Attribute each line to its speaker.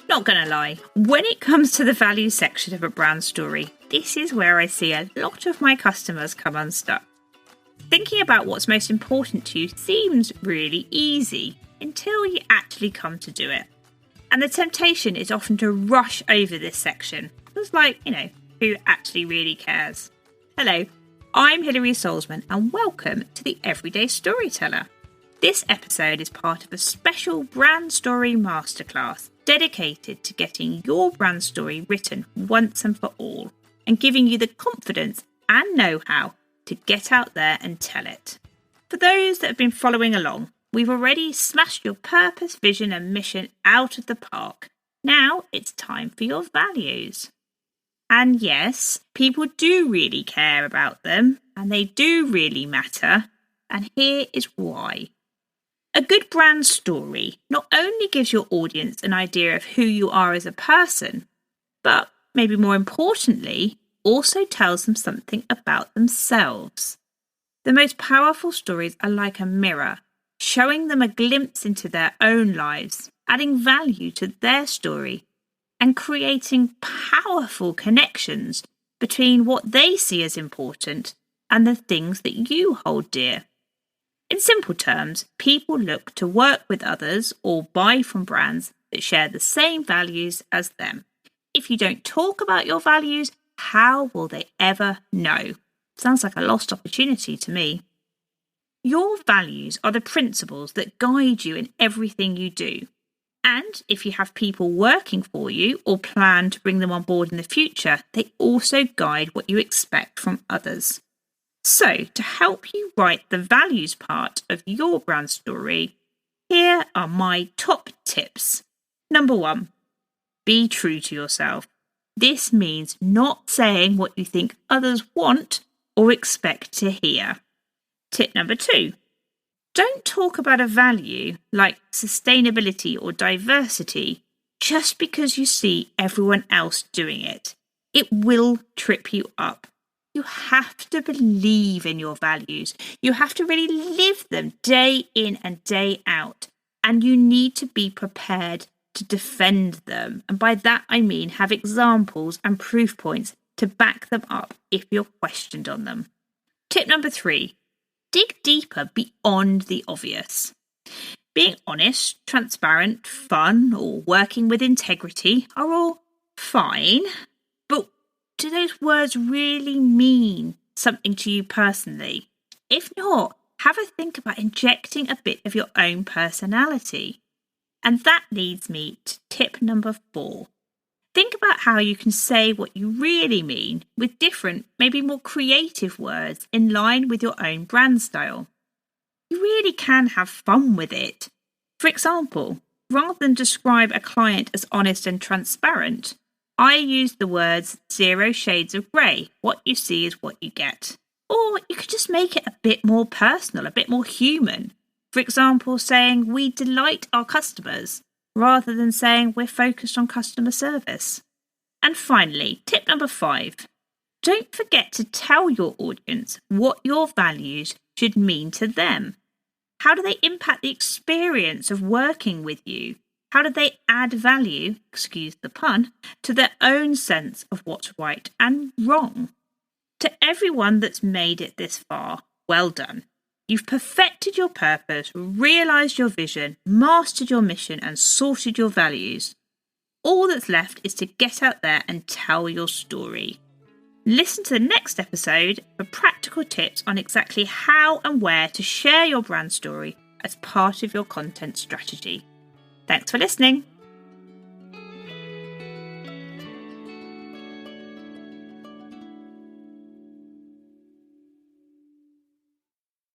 Speaker 1: Not gonna lie, when it comes to the value section of a brand story, this is where I see a lot of my customers come unstuck. Thinking about what's most important to you seems really easy until you actually come to do it. And the temptation is often to rush over this section. It's like, who actually really cares? Hello, I'm Hilary Solzman and welcome to the Everyday Storyteller. This episode is part of a special brand story masterclass dedicated to getting your brand story written once and for all and giving you the confidence and know-how to get out there and tell it. For those that have been following along, we've already smashed your purpose, vision and mission out of the park. Now it's time for your values. And yes, people do really care about them and they do really matter. And here is why. A good brand story not only gives your audience an idea of who you are as a person, but maybe more importantly, also tells them something about themselves. The most powerful stories are like a mirror, showing them a glimpse into their own lives, adding value to their story, and creating powerful connections between what they see as important and the things that you hold dear. In simple terms, people look to work with others or buy from brands that share the same values as them. If you don't talk about your values, how will they ever know? Sounds like a lost opportunity to me. Your values are the principles that guide you in everything you do. And if you have people working for you or plan to bring them on board in the future, they also guide what you expect from others. So, to help you write the values part of your brand story, here are my top tips. Number 1, be true to yourself. This means not saying what you think others want or expect to hear. Tip number 2, don't talk about a value like sustainability or diversity just because you see everyone else doing it. It will trip you up. You have to believe in your values. You have to really live them day in and day out. And you need to be prepared to defend them. And by that, I mean have examples and proof points to back them up if you're questioned on them. Tip number 3, dig deeper beyond the obvious. Being honest, transparent, fun, or working with integrity are all fine. But do those words really mean something to you personally? If not, have a think about injecting a bit of your own personality. And that leads me to tip number 4. Think about how you can say what you really mean with different, maybe more creative words in line with your own brand style. You really can have fun with it. For example, rather than describe a client as honest and transparent, I use the words 0 shades of grey. What you see is what you get. Or you could just make it a bit more personal, a bit more human. For example, saying we delight our customers rather than saying we're focused on customer service. And finally, tip number 5. Don't forget to tell your audience what your values should mean to them. How do they impact the experience of working with you? How do they add value, excuse the pun, to their own sense of what's right and wrong? To everyone that's made it this far, well done. You've perfected your purpose, realised your vision, mastered your mission and sorted your values. All that's left is to get out there and tell your story. Listen to the next episode for practical tips on exactly how and where to share your brand story as part of your content strategy. Thanks for listening.